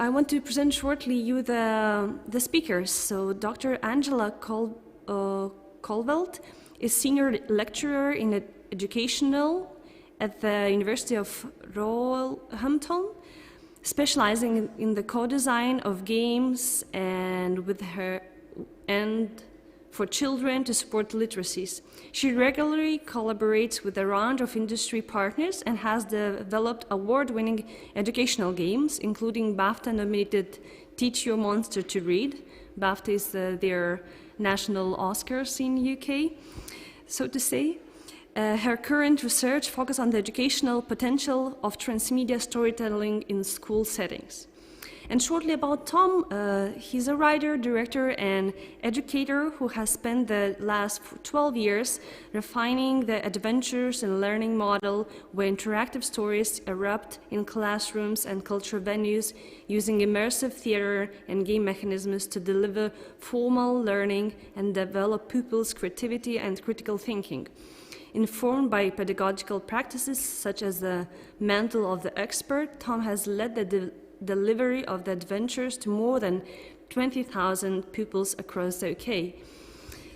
I want to present shortly you the speakers. So Dr. Angela Colvelt is senior lecturer in educational at the University of Roehampton, specializing in the co-design of games and for children to support literacies. She regularly collaborates with a range of industry partners and has developed award-winning educational games, including BAFTA-nominated Teach Your Monster to Read. BAFTA is their national Oscars in UK, so to say. Her current research focuses on the educational potential of transmedia storytelling in school settings. And shortly about Tom, he's a writer, director, and educator who has spent the last 12 years refining the adventures and learning model where interactive stories erupt in classrooms and cultural venues using immersive theater and game mechanisms to deliver formal learning and develop pupils' creativity and critical thinking. Informed by pedagogical practices such as the mantle of the expert, Tom has led the delivery of the adventures to more than 20,000 pupils across the UK.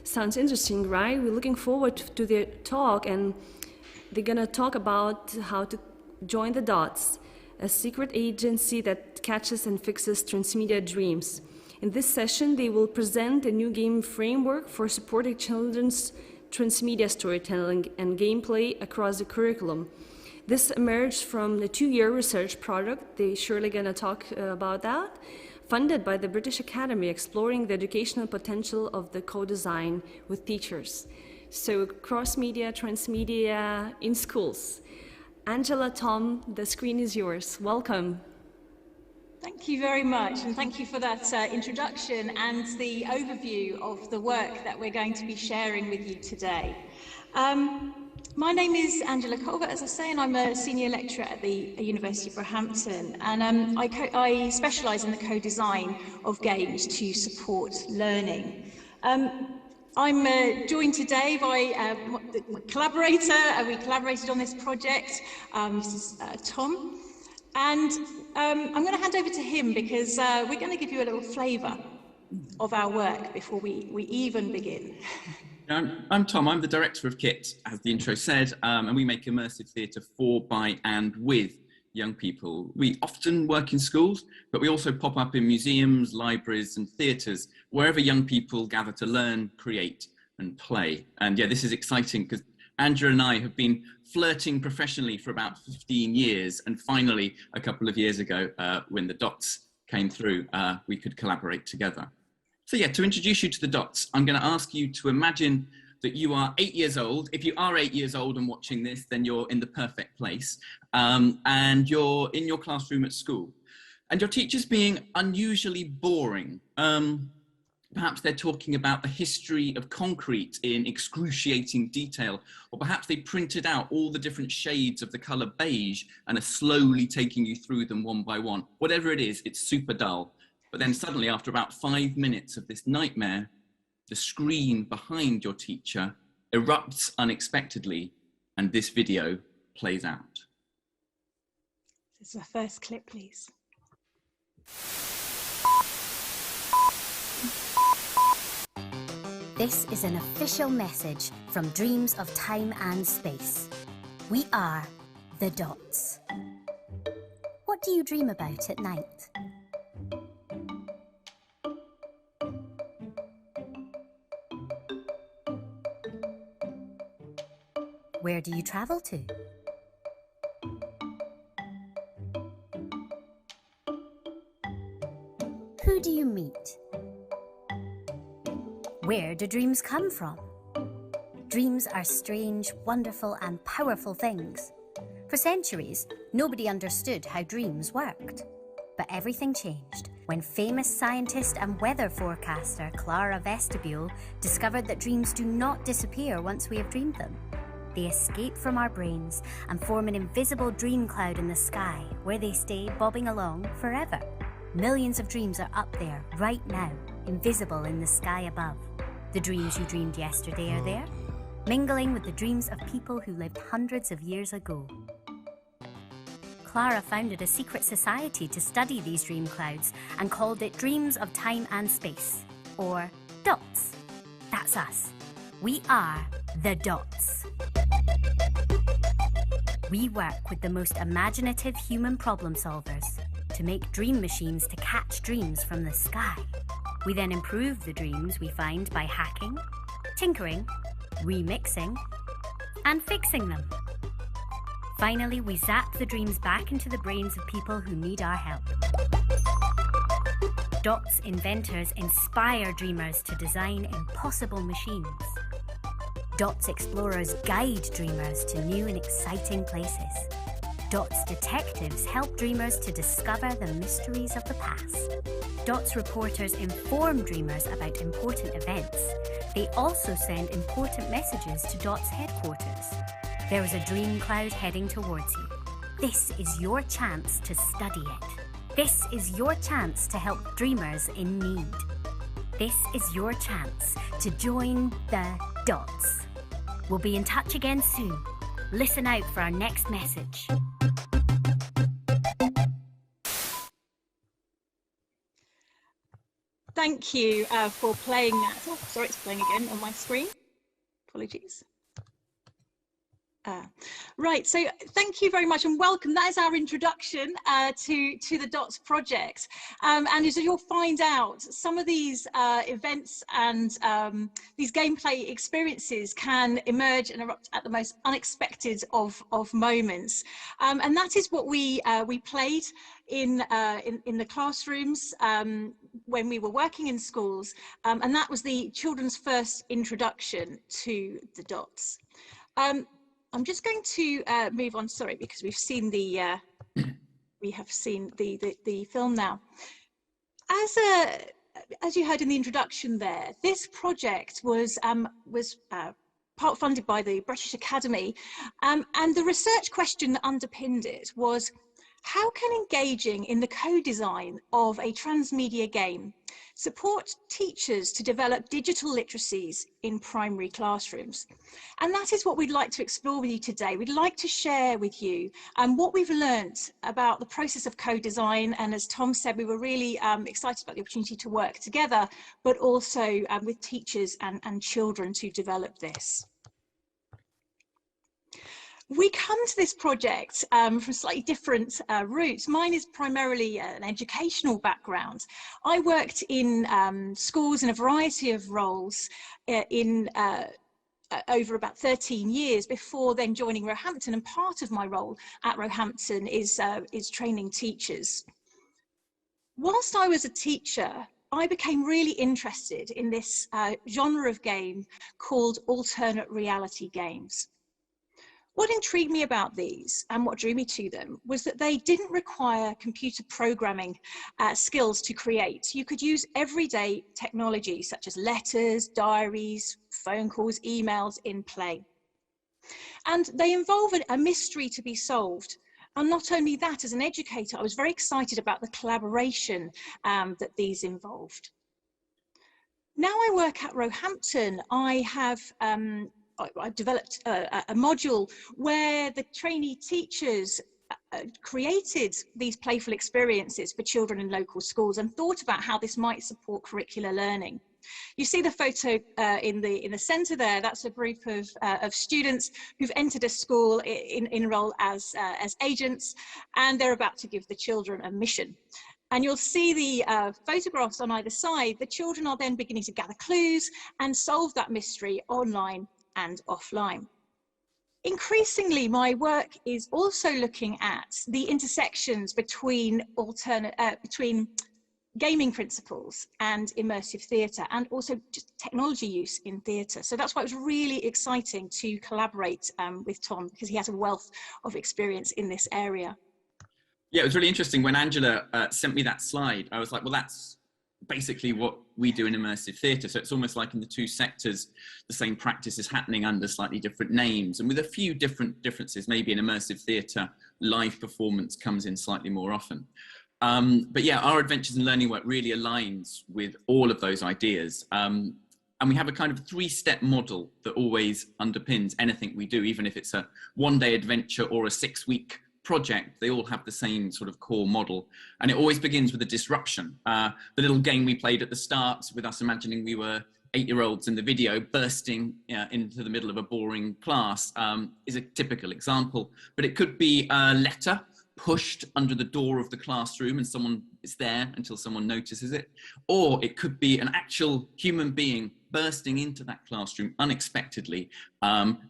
Sounds interesting, right? We're looking forward to their talk, and they're gonna talk about how to join the D.O.T.S, a secret agency that catches and fixes transmedia dreams. In this session, they will present a new game framework for supporting children's transmedia storytelling and gameplay across the curriculum. This emerged from the 2-year research project, they're surely going to talk about that, funded by the British Academy, exploring the educational potential of the co-design with teachers. So cross-media, transmedia in schools. Angela, Tom, the screen is yours. Welcome. Thank you very much, and thank you for that introduction and the overview of the work that we're going to be sharing with you today. My name is Angela Colvert, as I say, and I'm a senior lecturer at the University of Roehampton, and I specialise in the co-design of games to support learning. I'm joined today by my collaborator, we collaborated on this project, Mrs. Tom, and I'm going to hand over to him because we're going to give you a little flavour of our work before we even begin. I'm Tom, I'm the director of KIT, as the intro said, and we make immersive theatre for, by and with young people. We often work in schools, but we also pop up in museums, libraries and theatres, wherever young people gather to learn, create and play. And yeah, this is exciting because Andrea and I have been flirting professionally for about 15 years, and finally, a couple of years ago, when the D.O.T.S came through, we could collaborate together. So yeah, to introduce you to the D.O.T.S, I'm going to ask you to imagine that you are 8 years old. If you are 8 years old and watching this, then you're in the perfect place. And you're in your classroom at school. And your teacher's being unusually boring. Perhaps they're talking about the history of concrete in excruciating detail, or perhaps they printed out all the different shades of the colour beige and are slowly taking you through them one by one. Whatever it is, it's super dull. But then suddenly, after about 5 minutes of this nightmare, the screen behind your teacher erupts unexpectedly, and this video plays out. This is the first clip, please. This is an official message from Dreams of Time and Space. We are the D.O.T.S. What do you dream about at night? Where do you travel to? Who do you meet? Where do dreams come from? Dreams are strange, wonderful, and powerful things. For centuries, nobody understood how dreams worked. But everything changed when famous scientist and weather forecaster Clara Vestibule discovered that dreams do not disappear once we have dreamed them. They escape from our brains and form an invisible dream cloud in the sky, where they stay bobbing along forever. Millions of dreams are up there right now, invisible in the sky above. The dreams you dreamed yesterday are there, mingling with the dreams of people who lived hundreds of years ago. Clara founded a secret society to study these dream clouds and called it Dreams of Time and Space, or D.O.T.S. That's us. We are the D.O.T.S. We work with the most imaginative human problem solvers to make dream machines to catch dreams from the sky. We then improve the dreams we find by hacking, tinkering, remixing, and fixing them. Finally, we zap the dreams back into the brains of people who need our help. D.O.T.S inventors inspire dreamers to design impossible machines. D.O.T.S explorers guide dreamers to new and exciting places. D.O.T.S detectives help dreamers to discover the mysteries of the past. D.O.T.S reporters inform dreamers about important events. They also send important messages to D.O.T.S headquarters. There is a dream cloud heading towards you. This is your chance to study it. This is your chance to help dreamers in need. This is your chance to join the D.O.T.S. We'll be in touch again soon. Listen out for our next message. Thank you for playing that. Oh, sorry, it's playing again on my screen. Apologies. Right, so thank you very much and welcome. That is our introduction to the D.O.T.S project. And as you'll find out, some of these events and these gameplay experiences can emerge and erupt at the most unexpected of moments. And that is what we played in the classrooms when we were working in schools. And that was the children's first introduction to the D.O.T.S. I'm just going to move on, sorry, because we've seen the the film now. As you heard in the introduction there, this project was part funded by the British Academy, and the research question that underpinned it was, how can engaging in the co-design of a transmedia game support teachers to develop digital literacies in primary classrooms? And that is what we'd like to explore with you today. We'd like to share with you what we've learned about the process of co-design. And as Tom said, we were really excited about the opportunity to work together, but also with teachers and children to develop this. We come to this project from slightly different routes. Mine is primarily an educational background. I worked in schools in a variety of roles over about 13 years before then joining Roehampton, and part of my role at Roehampton is training teachers. Whilst I was a teacher, I became really interested in this genre of game called alternate reality games. What intrigued me about these and what drew me to them was that they didn't require computer programming skills to create. You could use everyday technology such as letters, diaries, phone calls, emails in play. And they involve a mystery to be solved. And not only that, as an educator, I was very excited about the collaboration that these involved. Now I work at Roehampton, I've developed a module where the trainee teachers created these playful experiences for children in local schools and thought about how this might support curricular learning. You see the photo in the centre there. That's a group of students who've entered a school enroll as agents, and they're about to give the children a mission. And you'll see the photographs on either side. The children are then beginning to gather clues and solve that mystery online and offline. Increasingly, my work is also looking at the intersections between gaming principles and immersive theatre, and also just technology use in theatre. So that's why it was really exciting to collaborate with Tom, because he has a wealth of experience in this area. Yeah, it was really interesting when Angela sent me that slide. I was like, well, that's basically what we do in immersive theatre. So it's almost like in the two sectors, the same practice is happening under slightly different names and with a few differences. Maybe in immersive theatre, live performance comes in slightly more often. But yeah, our adventures and learning work really aligns with all of those ideas. And we have a kind of 3-step model that always underpins anything we do, even if it's a 1-day adventure or a 6-week project, they all have the same sort of core model, and it always begins with a disruption. The little game we played at the start with us imagining we were 8-year-olds in the video bursting into the middle of a boring class is a typical example, but it could be a letter pushed under the door of the classroom and someone is there until someone notices it, or it could be an actual human being bursting into that classroom unexpectedly,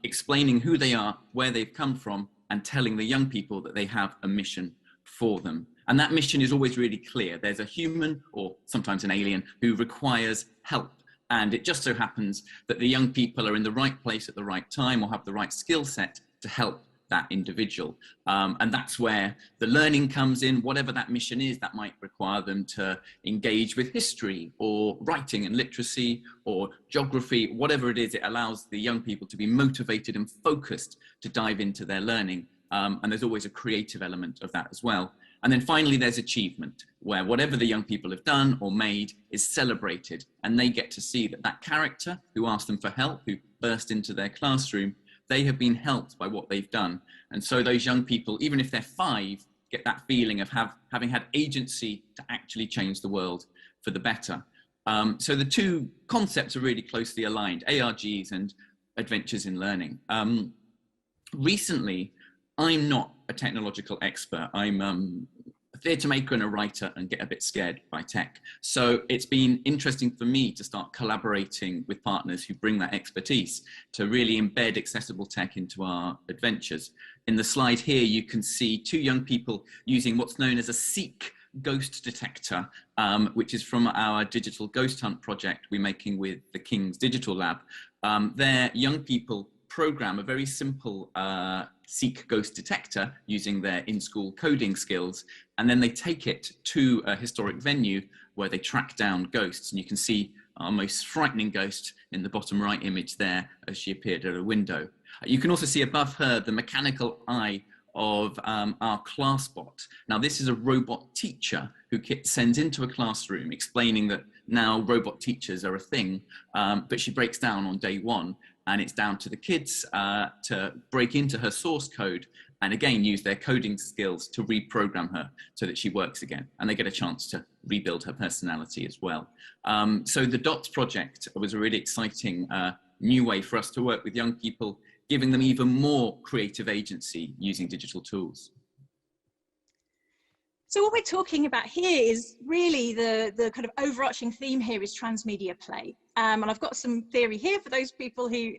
explaining who they are, where they've come from, and telling the young people that they have a mission for them. And that mission is always really clear. There's a human, or sometimes an alien, who requires help. And it just so happens that the young people are in the right place at the right time or have the right skill set to help that individual. And that's where the learning comes in. Whatever that mission is, that might require them to engage with history or writing and literacy or geography, whatever it is, it allows the young people to be motivated and focused to dive into their learning. And there's always a creative element of that as well. And then finally, there's achievement, where whatever the young people have done or made is celebrated, and they get to see that that character who asked them for help, who burst into their classroom, they have been helped by what they've done. And so those young people, even if they're 5, get that feeling of having had agency to actually change the world for the better. So the two concepts are really closely aligned, ARGs and adventures in learning. Recently, I'm not a technological expert. I'm a theatre maker and a writer and get a bit scared by tech. So it's been interesting for me to start collaborating with partners who bring that expertise to really embed accessible tech into our adventures. In the slide here, you can see 2 young people using what's known as a Seek ghost detector, which is from our digital ghost hunt project we're making with the King's Digital Lab. Their young people program a very simple Seek ghost detector using their in-school coding skills, and then they take it to a historic venue where they track down ghosts. And you can see our most frightening ghost in the bottom right image there as she appeared at a window. You can also see above her the mechanical eye of our class bot. Now this is a robot teacher who Kit sends into a classroom explaining that now robot teachers are a thing, but she breaks down on day 1. And it's down to the kids to break into her source code and again use their coding skills to reprogram her so that she works again. And they get a chance to rebuild her personality as well. So the D.O.T.S project was a really exciting new way for us to work with young people, giving them even more creative agency using digital tools. So what we're talking about here is really the kind of overarching theme here is transmedia play. And I've got some theory here for those people who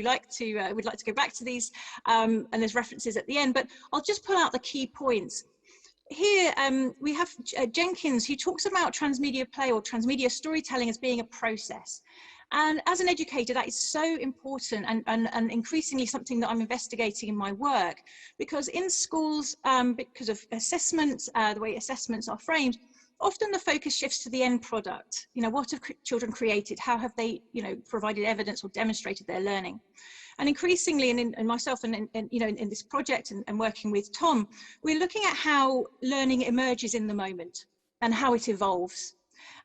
like to would like to go back to these, and there's references at the end, but I'll just pull out the key points. Here we have Jenkins, who talks about transmedia play or transmedia storytelling as being a process. And as an educator, that is so important and increasingly something that I'm investigating in my work, because in schools, because of assessments, the way assessments are framed, often the focus shifts to the end product. You know, what have children created? How have they, you know, provided evidence or demonstrated their learning? And increasingly, and myself and you know, in this project and working with Tom, we're looking at how learning emerges in the moment and how it evolves.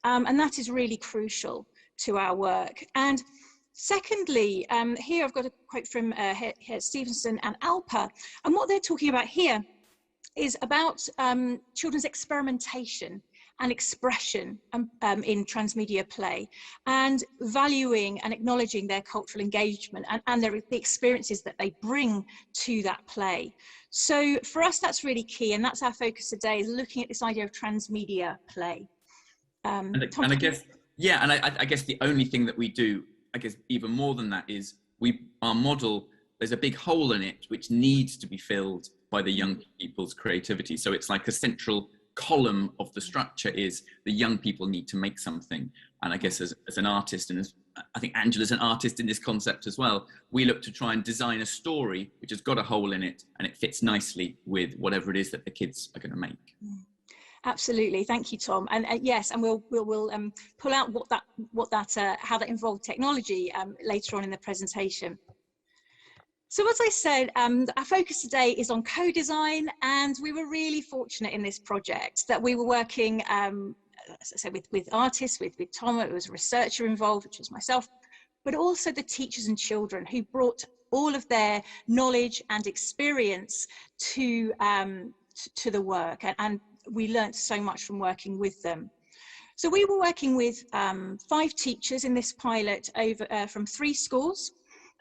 And that is really crucial to our work. And secondly, here I've got a quote from Stevenson and Alper, and what they're talking about here is about children's experimentation and expression in transmedia play, and valuing and acknowledging their cultural engagement and the experiences that they bring to that play. So for us, that's really key, and that's our focus today, is looking at this idea of transmedia play. And I guess, yeah, and I guess the only thing that we do, I guess even more than that, is our model, there's a big hole in it which needs to be filled by the young people's creativity. So it's like a central column of the structure is the young people need to make something. And I guess as an artist, and as I think Angela's an artist in this concept as well, we look to try and design a story which has got a hole in it and it fits nicely with whatever it is that the kids are going to make. Absolutely, thank you, Tom. And yes, and we'll pull out how that involved technology later on in the presentation. So as I said, our focus today is on co-design, and we were really fortunate in this project that we were working, as I said, with artists, with Tom. It was a researcher involved, which was myself, but also the teachers and children who brought all of their knowledge and experience to the work, and we learnt so much from working with them. So we were working with 5 teachers in this pilot over from 3 schools.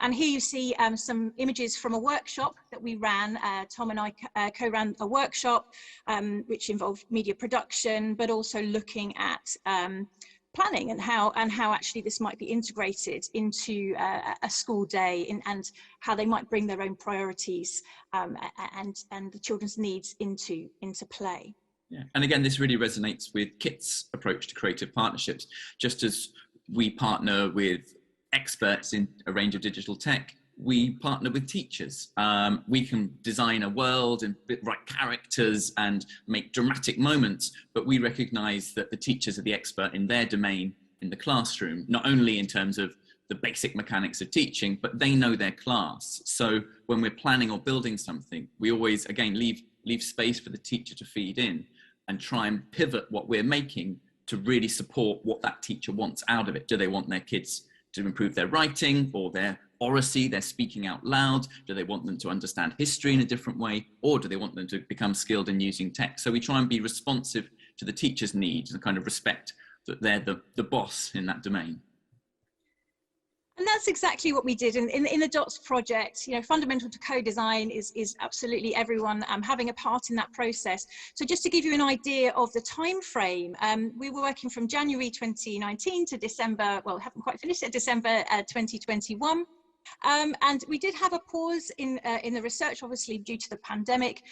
And here you see some images from a workshop that we ran. Tom and I co-ran a workshop which involved media production, but also looking at planning and how actually this might be integrated into a school day, and how they might bring their own priorities and the children's needs into play. Yeah. And again, this really resonates with KIT's approach to creative partnerships. Just as we partner with experts in a range of digital tech, we partner with teachers. We can design a world and write characters and make dramatic moments, but we recognize that the teachers are the expert in their domain in the classroom, not only in terms of the basic mechanics of teaching, but they know their class. So when we're planning or building something, we always, again, leave space for the teacher to feed in and try and pivot what we're making to really support what that teacher wants out of it. Do they want their kids to improve their writing or their oracy, their speaking out loud? Do they want them to understand history in a different way? Or do they want them to become skilled in using tech? So we try and be responsive to the teacher's needs and kind of respect that they're the boss in that domain. And that's exactly what we did in the D.O.T.S project. You know, fundamental to co-design is absolutely everyone having a part in that process. So just to give you an idea of the time frame, we were working from January 2019 to December, well, haven't quite finished it, December 2021. And we did have a pause in the research, obviously due to the pandemic.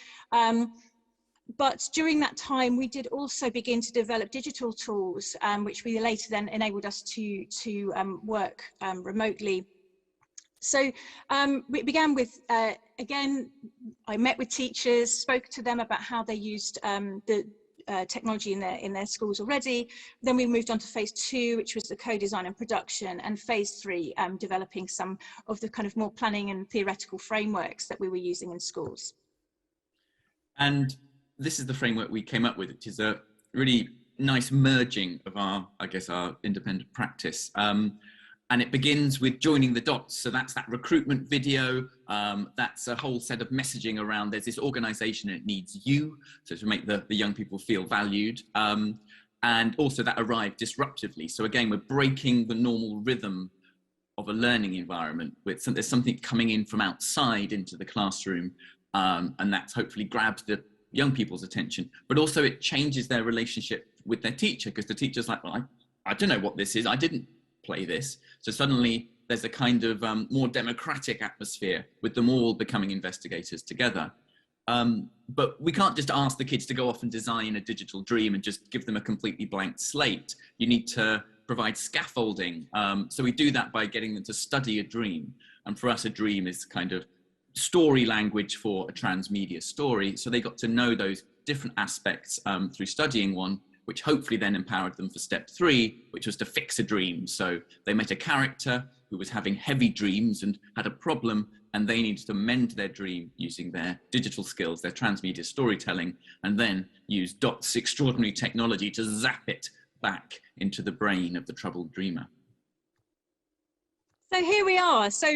But during that time, we did also begin to develop digital tools, which we later then enabled us to work remotely. So we began with, again, I met with teachers, spoke to them about how they used the technology in their schools already. Then we moved on to phase 2, which was the co-design and production, and phase 3, developing some of the kind of more planning and theoretical frameworks that we were using in schools. And this is the framework we came up with, which is a really nice merging of our independent practice. And it begins with joining the dots. So that's that recruitment video. That's a whole set of messaging around there's this organization and it needs you. So to make the young people feel valued. And also that arrived disruptively. So again, we're breaking the normal rhythm of a learning environment. There's something coming in from outside into the classroom. And that's hopefully grabs the young people's attention, but also it changes their relationship with their teacher, because the teacher's like, well, I don't know what this is. I didn't play this. So suddenly there's a kind of more democratic atmosphere with them all becoming investigators together. But we can't just ask the kids to go off and design a digital dream and just give them a completely blank slate. You need to provide scaffolding. So we do that by getting them to study a dream. And for us, a dream is kind of story language for a transmedia story. So they got to know those different aspects through studying one, which hopefully then empowered them for step 3, which was to fix a dream. So they met a character who was having heavy dreams and had a problem, and they needed to mend their dream using their digital skills, their transmedia storytelling, and then use D.O.T.S extraordinary technology to zap it back into the brain of the troubled dreamer. So here we are. So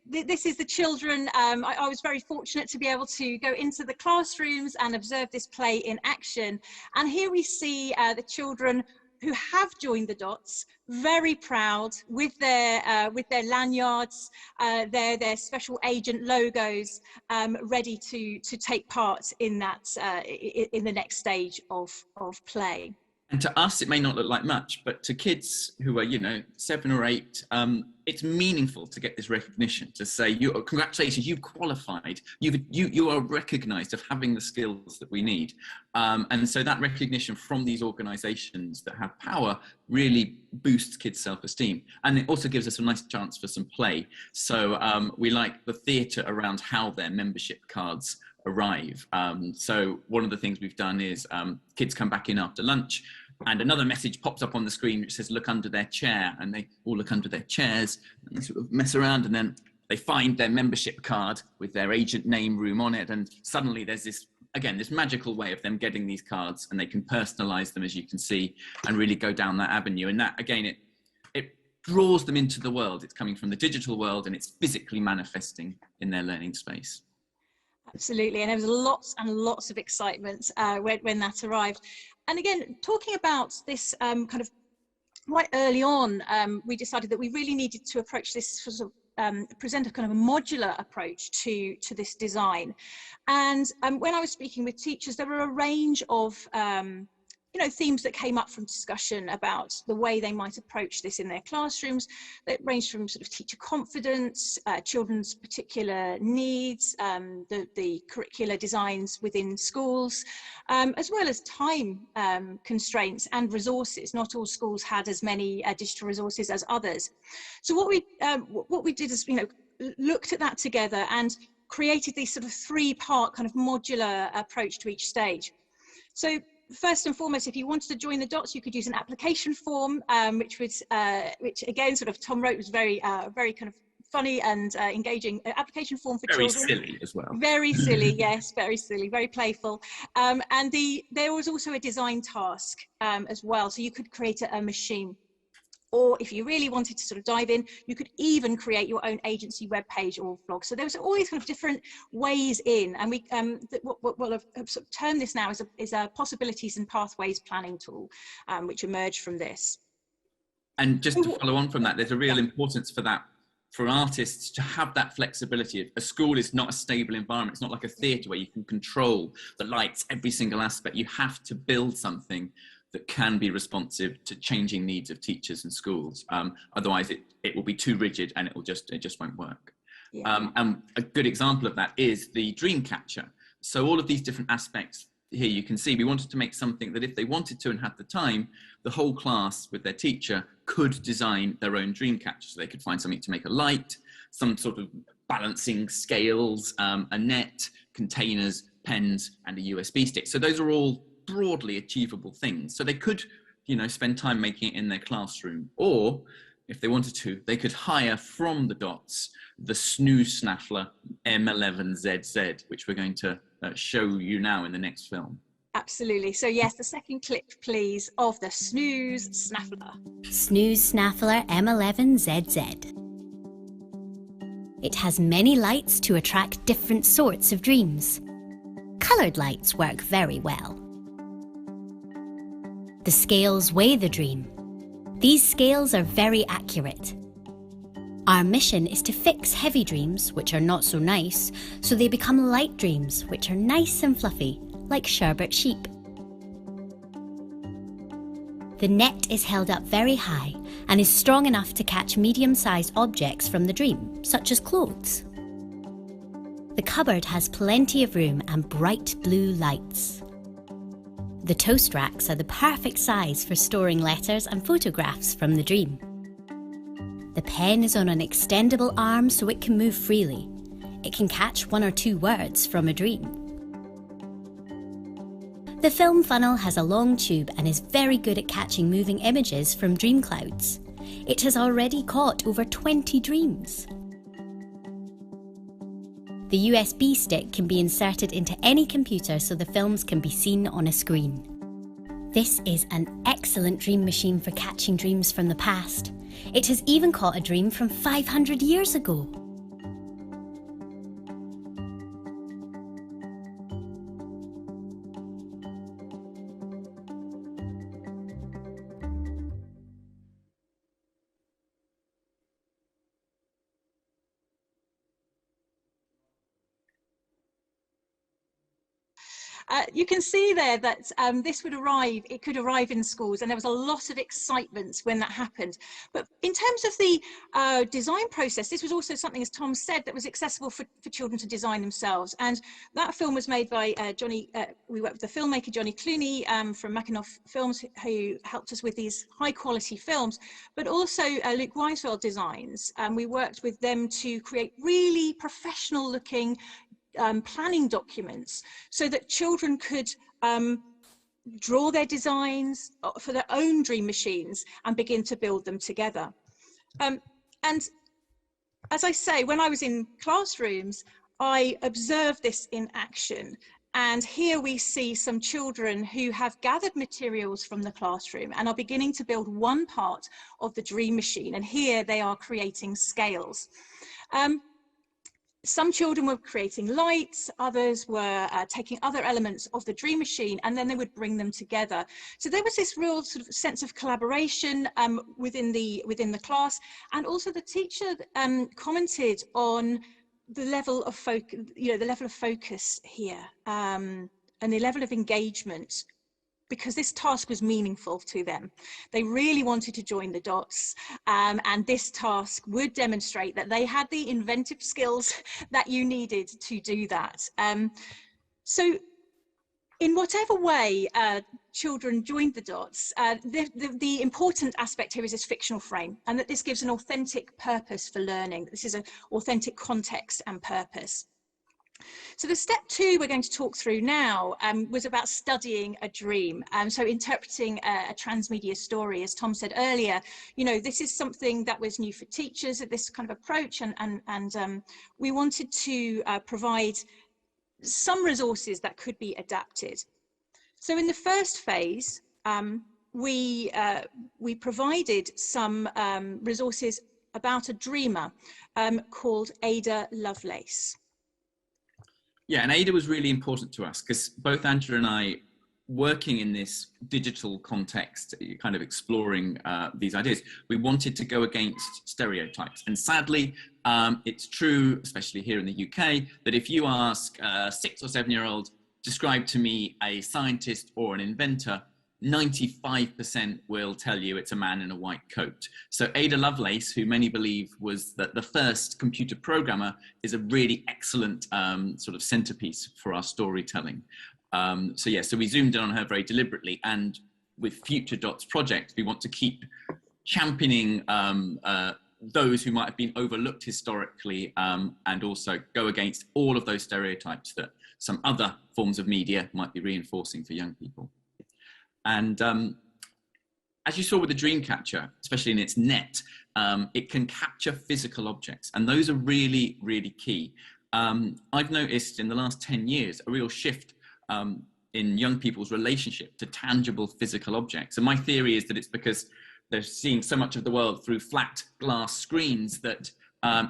this is the children. I was very fortunate to be able to go into the classrooms and observe this play in action. And here we see the children who have joined the D.O.T.S, very proud with their lanyards, their special agent logos, ready to take part in that in the next stage of play. And to us, it may not look like much, but to kids who are, 7 or 8, it's meaningful to get this recognition, to say, congratulations, you've qualified, you are recognized of having the skills that we need. And so that recognition from these organizations that have power really boosts kids' self-esteem. And it also gives us a nice chance for some play. So we like the theatre around how their membership cards arrive. So one of the things we've done is kids come back in after lunch and another message pops up on the screen which says look under their chair, and they all look under their chairs and they sort of mess around, and then they find their membership card with their agent name room on it, and suddenly there's this magical way of them getting these cards, and they can personalize them, as you can see, and really go down that avenue. And that again, it draws them into the world. It's coming from the digital world and it's physically manifesting in their learning space. Absolutely, and there was lots and lots of excitement when that arrived. And again, talking about this kind of right early on, we decided that we really needed to approach this sort of present a kind of a modular approach to this design. And when I was speaking with teachers, there were a range of you know, themes that came up from discussion about the way they might approach this in their classrooms. That ranged from sort of teacher confidence, children's particular needs, the curricular designs within schools, as well as time constraints and resources. Not all schools had as many digital resources as others. So what we did is, you know, looked at that together and created this sort of three-part kind of modular approach to each stage. So first and foremost, if you wanted to join the DOTS, you could use an application form, which again, sort of Tom wrote, was very kind of funny and engaging application form for children. Very silly as well. Very silly, yes, very silly, very playful. And there was also a design task as well, so you could create a machine. Or if you really wanted to sort of dive in, you could even create your own agency webpage or blog. So there was all these kind of different ways in, and we what I've sort of termed this now is a possibilities and pathways planning tool, which emerged from this. And just to follow on from that, there's a real importance for that, for artists to have that flexibility. A school is not a stable environment. It's not like a theatre where you can control the lights, every single aspect. You have to build something that can be responsive to changing needs of teachers and schools. Otherwise it will be too rigid and it just won't work. Yeah. And a good example of that is the dream catcher. So all of these different aspects here, you can see we wanted to make something that if they wanted to and had the time, the whole class with their teacher could design their own dream catcher. So they could find something to make a light, some sort of balancing scales, a net, containers, pens, and a USB stick. So those are all broadly achievable things. So they could, you know, spend time making it in their classroom, or if they wanted to, they could hire from the DOTS the snooze snaffler M11ZZ, which we're going to show you now in the next film. Absolutely. So yes, the second clip, please, of the snooze snaffler. Snooze snaffler M11ZZ. It has many lights to attract different sorts of dreams. Coloured lights work very well. The scales weigh the dream. These scales are very accurate. Our mission is to fix heavy dreams, which are not so nice, so they become light dreams, which are nice and fluffy, like sherbet sheep. The net is held up very high and is strong enough to catch medium-sized objects from the dream, such as clothes. The cupboard has plenty of room and bright blue lights. The toast racks are the perfect size for storing letters and photographs from the dream. The pen is on an extendable arm so it can move freely. It can catch 1 or 2 words from a dream. The film funnel has a long tube and is very good at catching moving images from dream clouds. It has already caught over 20 dreams. The USB stick can be inserted into any computer so the films can be seen on a screen. This is an excellent dream machine for catching dreams from the past. It has even caught a dream from 500 years ago. You can see there that it could arrive in schools, and there was a lot of excitement when that happened. But in terms of the design process, this was also something, as Tom said, that was accessible for children to design themselves. And that film was made by we worked with the filmmaker Johnny Clooney from Mackinoff Films, who helped us with these high quality films, but also Luke Weisfeld Designs. We worked with them to create really professional looking planning documents so that children could draw their designs for their own dream machines and begin to build them together. And as I say, when I was in classrooms, I observed this in action. And here we see some children who have gathered materials from the classroom and are beginning to build one part of the dream machine. And here they are creating scales. Some children were creating lights, others were taking other elements of the dream machine, and then they would bring them together. So there was this real sort of sense of collaboration within the class, and also the teacher commented on the level of focus, the level of focus here, and the level of engagement, because this task was meaningful to them. They really wanted to join the dots, and this task would demonstrate that they had the inventive skills that you needed to do that. So in whatever way children joined the dots, the important aspect here is this fictional frame, and that this gives an authentic purpose for learning. This is an authentic context and purpose. So the step 2 we're going to talk through now was about studying a dream. So interpreting a transmedia story, as Tom said earlier, this is something that was new for teachers, this kind of approach, and we wanted to provide some resources that could be adapted. So in the first phase, we provided some resources about a dreamer called Ada Lovelace. Yeah, and Ada was really important to us because both Angela and I, working in this digital context, kind of exploring these ideas, we wanted to go against stereotypes. And sadly, it's true, especially here in the UK, that if you ask a 6 or 7-year-old, describe to me a scientist or an inventor, 95% will tell you it's a man in a white coat. So Ada Lovelace, who many believe was the first computer programmer, is a really excellent sort of centerpiece for our storytelling. So we zoomed in on her very deliberately, and with future D.O.T.S projects, we want to keep championing those who might have been overlooked historically, and also go against all of those stereotypes that some other forms of media might be reinforcing for young people. And as you saw with the dream catcher, especially in its net, it can capture physical objects, and those are really, really key. I've noticed in the last 10 years a real shift in young people's relationship to tangible physical objects. And my theory is that it's because they're seeing so much of the world through flat glass screens that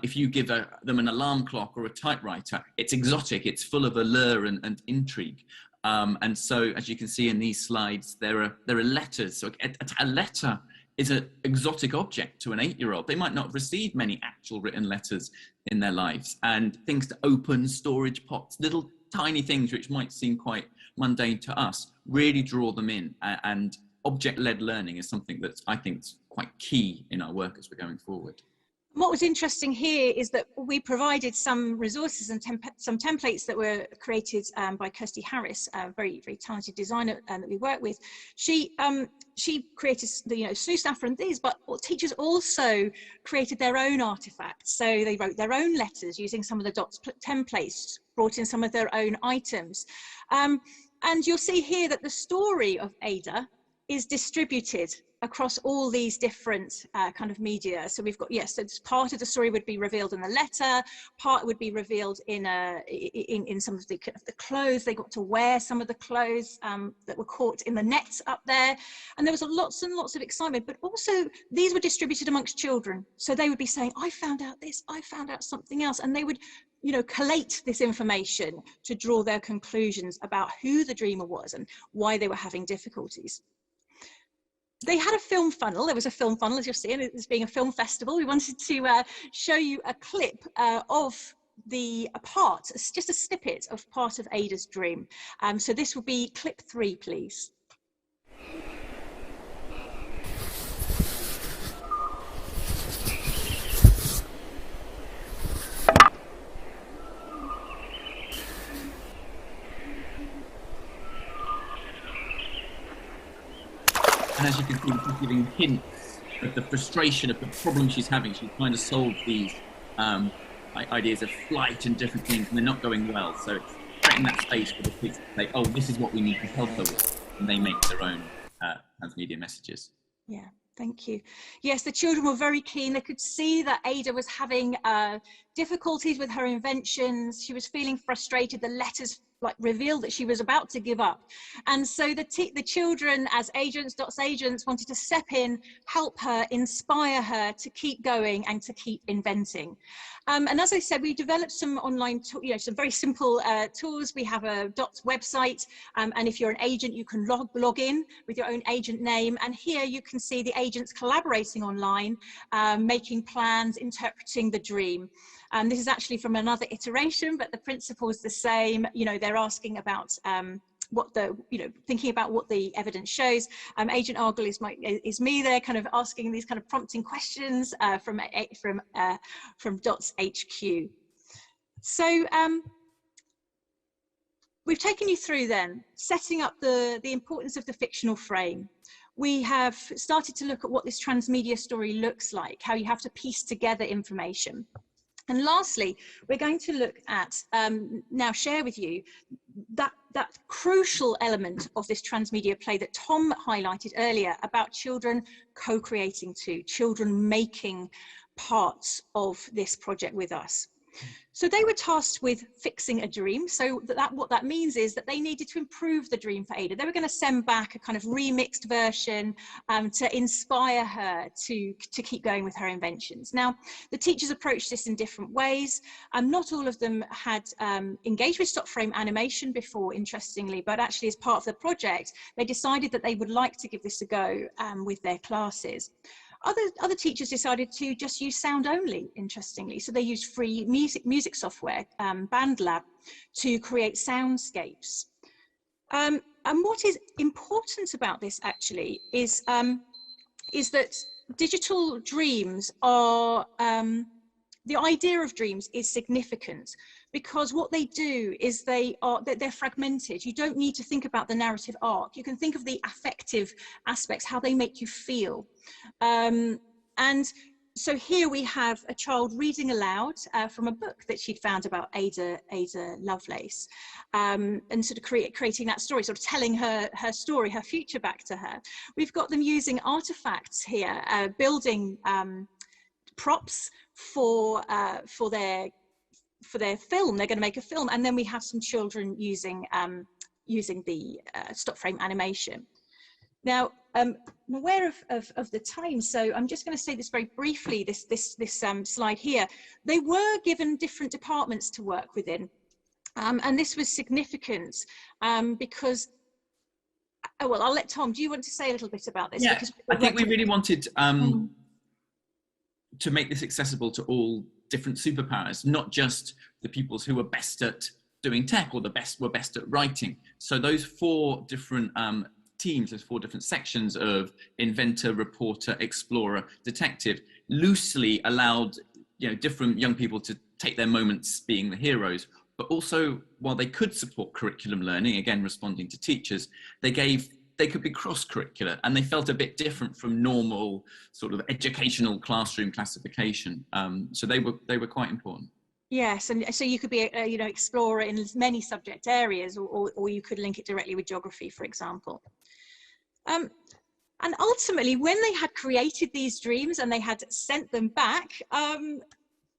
if you give them an alarm clock or a typewriter, it's exotic, it's full of allure and intrigue. And so, as you can see in these slides, there are letters. So a letter is an exotic object to an 8-year-old. They might not have received many actual written letters in their lives. And things to open, storage pots, little tiny things which might seem quite mundane to us, really draw them in. And object-led learning is something that I think is quite key in our work as we're going forward. What was interesting here is that we provided some resources and some templates that were created by Kirsty Harris, a very, very talented designer that we work with. She created the Sue Stafford and these, but teachers also created their own artifacts. So they wrote their own letters using some of the D.O.T.S templates, brought in some of their own items. And you'll see here that the story of Ada is distributed across all these different kind of media. So we've got, yes, so part of the story would be revealed in the letter, part would be revealed in some of the clothes. They got to wear some of the clothes that were caught in the nets up there. And there was lots and lots of excitement, but also these were distributed amongst children. So they would be saying, I found out this, I found out something else. And they would, collate this information to draw their conclusions about who the dreamer was and why they were having difficulties. They had a film funnel. There was a film funnel, as you'll see, and it's being a film festival. We wanted to show you a clip of just a snippet of part of Ada's dream. So this will be clip 3, please. And as you can see, she's giving hints of the frustration of the problem she's having. She's trying to solve these ideas of flight and different things, and they're not going well. So it's creating that space for the kids to say, oh, this is what we need to help her with. And they make their own transmedia messages. Yeah. Thank you. Yes, the children were very keen. They could see that Ada was having difficulties with her inventions. She was feeling frustrated. The letters like revealed that she was about to give up. And so the children, as agents, D.O.T.S agents, wanted to step in, help her, inspire her to keep going and to keep inventing. And as I said, we developed some online, some very simple tools. We have a D.O.T.S website, and if you're an agent, you can log in with your own agent name. And here you can see the agents collaborating online, making plans, interpreting the dream. This is actually from another iteration, but the principle is the same. They're asking about thinking about what the evidence shows. Agent Argyle is me there, kind of asking these kind of prompting questions from D.O.T.S HQ. So we've taken you through then, setting up the importance of the fictional frame. We have started to look at what this transmedia story looks like, how you have to piece together information. And lastly, we're going to look at, now share with you, that crucial element of this transmedia play that Tom highlighted earlier about children co-creating too, children making parts of this project with us. So they were tasked with fixing a dream. So what that means is that they needed to improve the dream for Ada. They were going to send back a kind of remixed version to inspire her to keep going with her inventions. Now, the teachers approached this in different ways. Not all of them had engaged with stop frame animation before, interestingly, but actually as part of the project, they decided that they would like to give this a go with their classes. Other teachers decided to just use sound only, interestingly. So they used free music software, BandLab, to create soundscapes. And what is important about this actually is that digital dreams are, the idea of dreams is significant, because what they do is they're fragmented. You don't need to think about the narrative arc. You can think of the affective aspects, how they make you feel. And so here we have a child reading aloud from a book that she'd found about Ada Lovelace, and sort of creating that story, sort of telling her story, her future back to her. We've got them using artifacts here, building props for their film. They're going to make a film, and then we have some children using the stop frame animation. Now, I'm aware of the time, so I'm just going to say this very briefly. This slide here. They were given different departments to work within, and this was significant because. Oh well, I'll let Tom. Do you want to say a little bit about this? Yeah, because I think we really wanted to make this accessible to all different superpowers, not just the pupils who were best at doing tech or were best at writing. So those 4 different teams, those 4 different sections of inventor, reporter, explorer, detective, loosely allowed different young people to take their moments being the heroes, but also, while they could support curriculum learning, again responding to teachers, they could be cross-curricular, and they felt a bit different from normal sort of educational classroom classification. So they were quite important. Yes, and so you could be a explorer in many subject areas, or you could link it directly with geography, for example. And ultimately, when they had created these dreams and they had sent them back,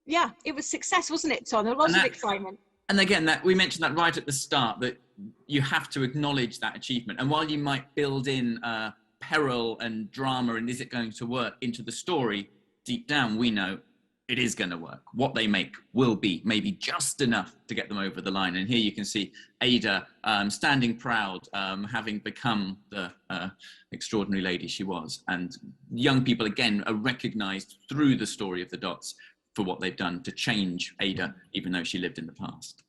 yeah, it was success, wasn't it, Tom? There was lots of excitement. And again, that we mentioned that right at the start, that you have to acknowledge that achievement. And while you might build in peril and drama and is it going to work into the story, deep down we know it is going to work. What they make will be maybe just enough to get them over the line. And here you can see Ada standing proud, having become the extraordinary lady she was. And young people, again, are recognized through the story of the D.O.T.S for what they've done to change Ada, even though she lived in the past.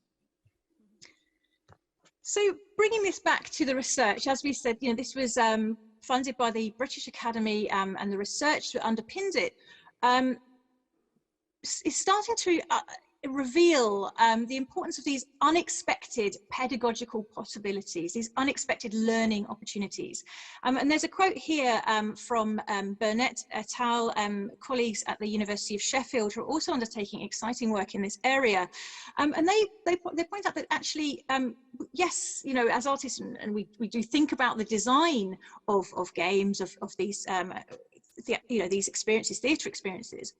So bringing this back to the research, as we said, this was funded by the British Academy, and the research that underpins it is starting to reveal the importance of these unexpected pedagogical possibilities, these unexpected learning opportunities. And there's a quote here from Burnett et al., colleagues at the University of Sheffield, who are also undertaking exciting work in this area. And they point out that actually, yes, as artists, and we do think about the design of games, of these these experiences, theatre experiences.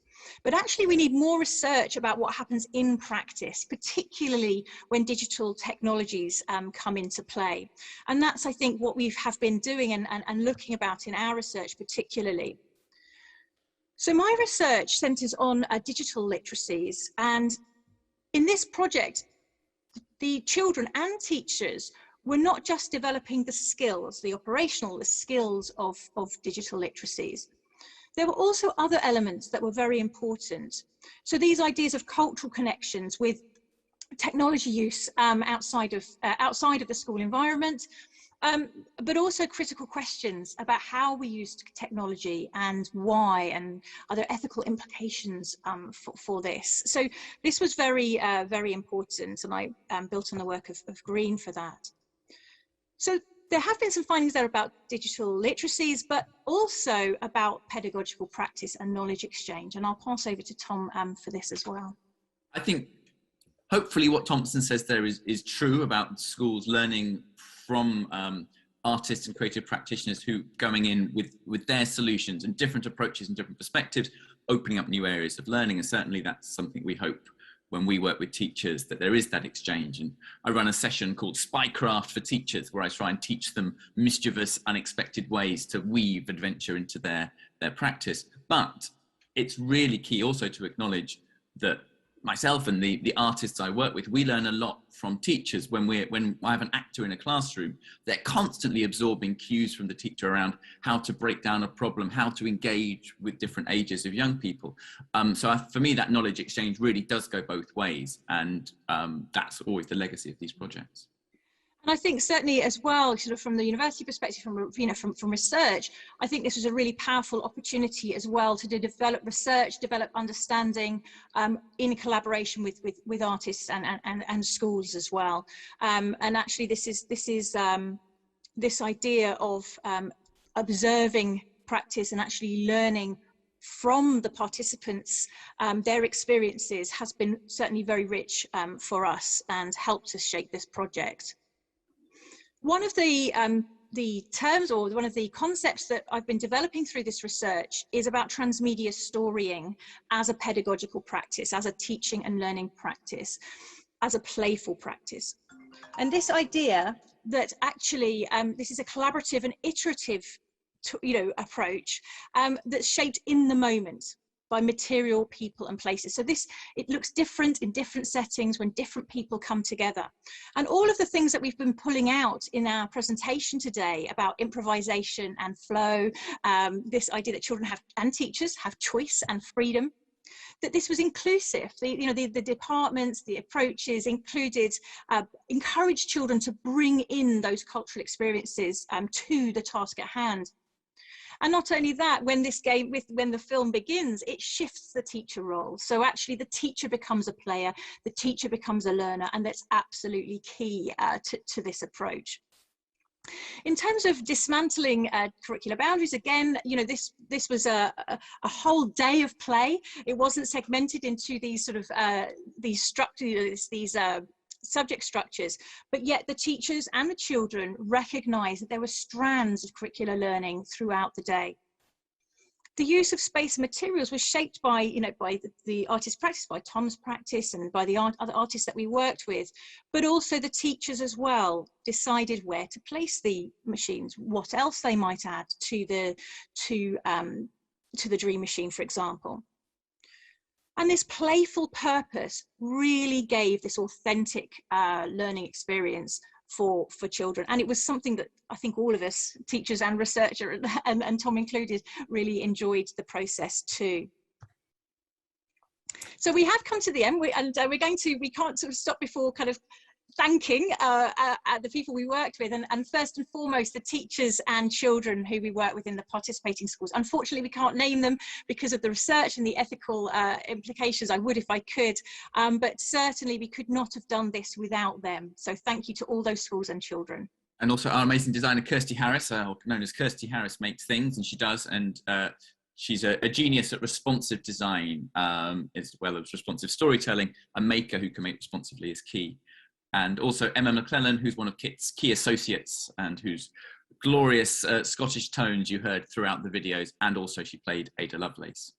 But actually we need more research about what happens in practice, particularly when digital technologies come into play. And that's, I think, what we have been doing and looking about in our research particularly. So my research centres on digital literacies, and in this project, the children and teachers were not just developing the skills, the skills of digital literacies. There were also other elements that were very important. So these ideas of cultural connections with technology use outside of the school environment, but also critical questions about how we use technology and why, and are there ethical implications for this. So this was very, very important, and I built on the work of Green for that. So there have been some findings there about digital literacies, but also about pedagogical practice and knowledge exchange. And I'll pass over to Tom for this as well. I think hopefully what Thompson says there is true about schools learning from artists and creative practitioners who going in with their solutions and different approaches and different perspectives, opening up new areas of learning. And certainly that's something we hope when we work with teachers, that there is that exchange. And I run a session called Spycraft for teachers, where I try and teach them mischievous, unexpected ways to weave adventure into their practice. But it's really key also to acknowledge that myself and the artists I work with, we learn a lot from teachers. When I have an actor in a classroom, they're constantly absorbing cues from the teacher around how to break down a problem, how to engage with different ages of young people. For me, that knowledge exchange really does go both ways, and that's always the legacy of these projects. And I think certainly as well, sort of from the university perspective, from research, I think this was a really powerful opportunity as well to develop research, develop understanding in collaboration with artists and schools as well. And actually, this idea of observing practice and actually learning from the participants, their experiences, has been certainly very rich for us and helped us shape this project. One of the terms, or one of the concepts that I've been developing through this research, is about transmedia storying as a pedagogical practice, as a teaching and learning practice, as a playful practice. And this idea that actually this is a collaborative and iterative approach that's shaped in the moment by material, people and places. So it looks different in different settings when different people come together. And all of the things that we've been pulling out in our presentation today about improvisation and flow, this idea that children and teachers have choice and freedom, that this was inclusive. The departments, the approaches included, encouraged children to bring in those cultural experiences to the task at hand. And not only that, when the film begins, it shifts the teacher role. So actually the teacher becomes a player, the teacher becomes a learner, and that's absolutely key to this approach. In terms of dismantling curricular boundaries, again, this was a whole day of play. It wasn't segmented into these sort of these structures, these subject structures, but yet the teachers and the children recognized that there were strands of curricular learning throughout the day. The use of space and materials was shaped by, by the artist's practice, by Tom's practice, and by the other artists that we worked with, but also the teachers as well decided where to place the machines, what else they might add to the dream machine, for example. And this playful purpose really gave this authentic learning experience for children. And it was something that I think all of us, teachers and researcher, and Tom included, really enjoyed the process too. So we have come to the end, we can't sort of stop before kind of thanking the people we worked with, and first and foremost the teachers and children who we work with in the participating schools. Unfortunately, we can't name them because of the research and the ethical implications. I would if I could, but certainly we could not have done this without them. So thank you to all those schools and children. And also our amazing designer Kirsty Harris, known as Kirsty Harris Makes Things, and she does, and she's a genius at responsive design, as well as responsive storytelling. A maker who can make responsively is key. And also Emma McClellan, who's one of Kit's key associates and who's glorious Scottish tones you heard throughout the videos, and also she played Ada Lovelace.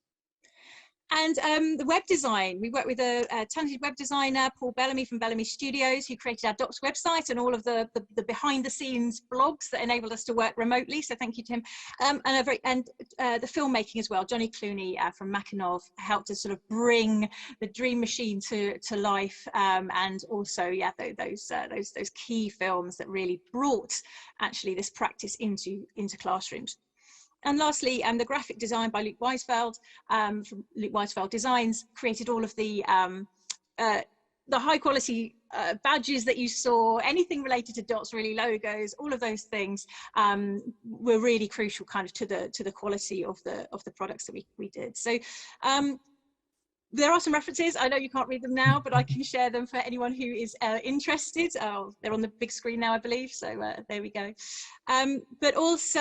And the web design, we worked with a talented web designer, Paul Bellamy from Bellamy Studios, who created our D.O.T.S website and all of the behind the scenes blogs that enabled us to work remotely. So thank you to him. And the filmmaking as well. Johnny Clooney from Mackinac helped us sort of bring the Dream Machine to life. And also, yeah, those key films that really brought actually this practice into classrooms. And lastly, the graphic design by Luke Weisfeld from Luke Weisfeld Designs created all of the high quality badges that you saw, anything related to D.O.T.S, really logos, all of those things were really crucial kind of to the quality of the products that we did. So there are some references. I know you can't read them now, but I can share them for anyone who is interested. Oh, they're on the big screen now, I believe. So there we go. But also,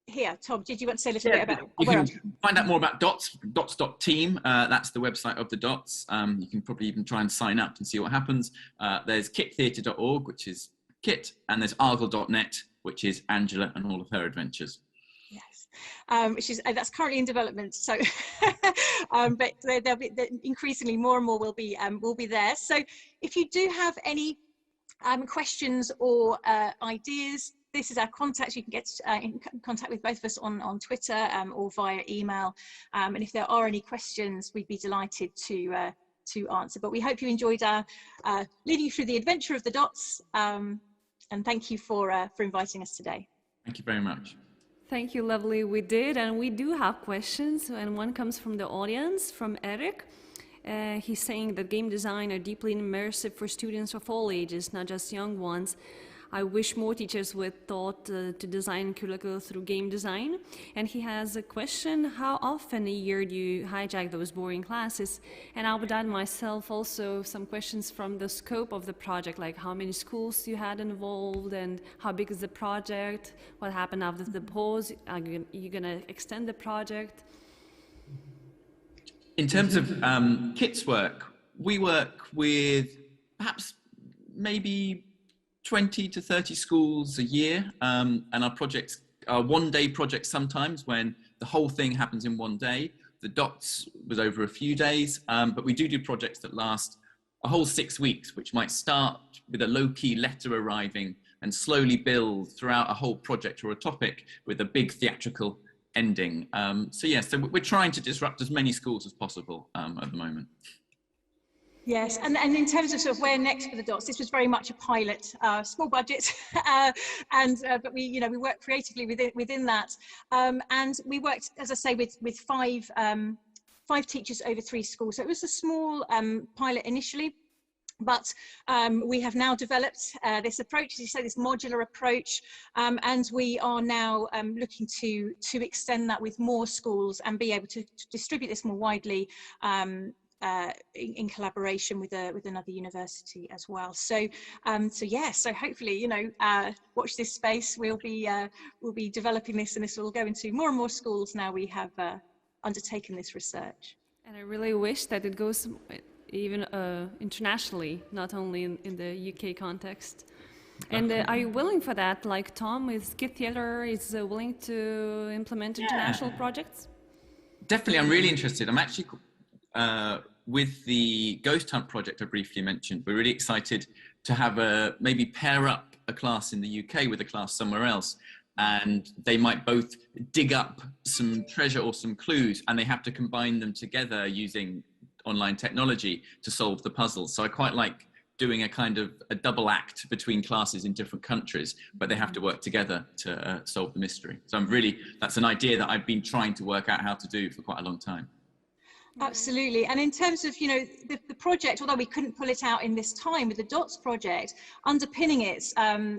here, Tom, did you want to say a little bit about? You can find out more about D.O.T.S, D.O.T.S.team. That's the website of the D.O.T.S. You can probably even try and sign up and see what happens. There's kittheatre.org, which is Kit, and there's argle.net, which is Angela and all of her adventures. Yes, which is that's currently in development. So, but there'll be increasingly more and more will be there. So, if you do have any questions or ideas, this is our contact. You can get in contact with both of us on Twitter or via email. And if there are any questions, we'd be delighted to answer. But we hope you enjoyed our leading you through the adventure of the D.O.T.S. And thank you for inviting us today. Thank you very much. Thank you, lovely. We did, and we do have questions, and one comes from the audience, from Eric. He's saying that game design are deeply immersive for students of all ages, not just young ones. I wish more teachers were taught to design curricula through game design. And he has a question: how often a year do you hijack those boring classes? And I would add myself also some questions from the scope of the project, like how many schools you had involved, and how big is the project, what happened after the pause, are you gonna extend the project? In terms of Kit's work, we work with perhaps maybe 20 to 30 schools a year, and our projects are one-day projects sometimes when the whole thing happens in one day. The D.O.T.S was over a few days, but we do projects that last a whole 6 weeks, which might start with a low-key letter arriving and slowly build throughout a whole project or a topic with a big theatrical ending. So we're trying to disrupt as many schools as possible at the moment. Yes, and in terms of sort of where next for the D.O.T.S, this was very much a pilot, small budget, but we worked creatively within that, and we worked, as I say, with five teachers over 3 schools. So it was a small pilot initially, but we have now developed this approach, as you say, this modular approach, and we are now looking to extend that with more schools and be able to distribute this more widely. In collaboration with another university as well. So hopefully, watch this space. We'll be developing this, and this will go into more and more schools now we have undertaken this research. And I really wish that it goes even internationally, not only in the UK context. And are you willing for that? Like Tom with Kit Theatre is willing to implement international projects? Definitely, I'm really interested. I'm actually with the Ghost Hunt project I briefly mentioned, we're really excited to have maybe pair up a class in the UK with a class somewhere else, and they might both dig up some treasure or some clues, and they have to combine them together using online technology to solve the puzzle. So I quite like doing a kind of a double act between classes in different countries, but they have to work together to solve the mystery. So that's an idea that I've been trying to work out how to do for quite a long time. Absolutely. And in terms of, the project, although we couldn't pull it out in this time with the D.O.T.S project, underpinning it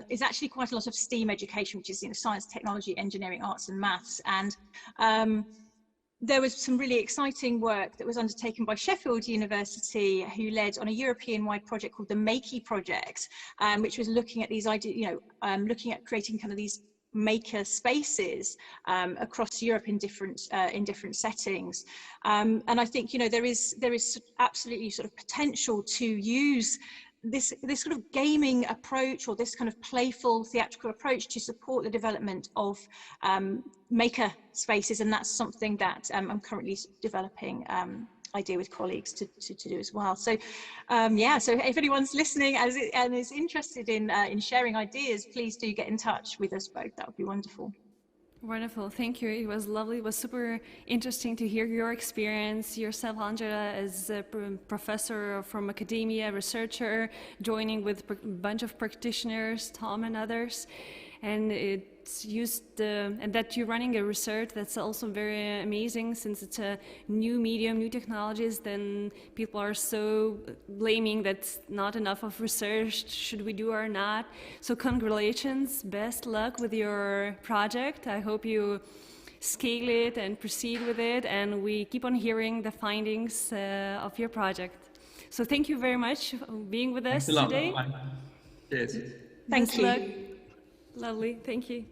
is actually quite a lot of STEAM education, which is science, technology, engineering, arts and maths. And there was some really exciting work that was undertaken by Sheffield University, who led on a European-wide project called the Makey Project, which was looking at these ideas, looking at creating kind of these maker spaces across Europe in different settings, and I think there is absolutely sort of potential to use this sort of gaming approach, or this kind of playful theatrical approach to support the development of maker spaces, and that's something that I'm currently developing idea with colleagues to do as well. So yeah, so if anyone's listening and is interested in sharing ideas, please do get in touch with us both. That would be wonderful. Wonderful, thank you. It was lovely. It was super interesting to hear your experience, yourself, Angela, as a professor from academia, researcher, joining with a bunch of practitioners, Tom and others. And it's used, and that you're running a research that's also very amazing, since it's a new medium, new technologies. Then people are so blaming that's not enough of research, should we do or not. So congratulations, best luck with your project. I hope you scale it and proceed with it, and we keep on hearing the findings of your project. So thank you very much for being with us today. Cheers. Thank you. Lovely, thank you.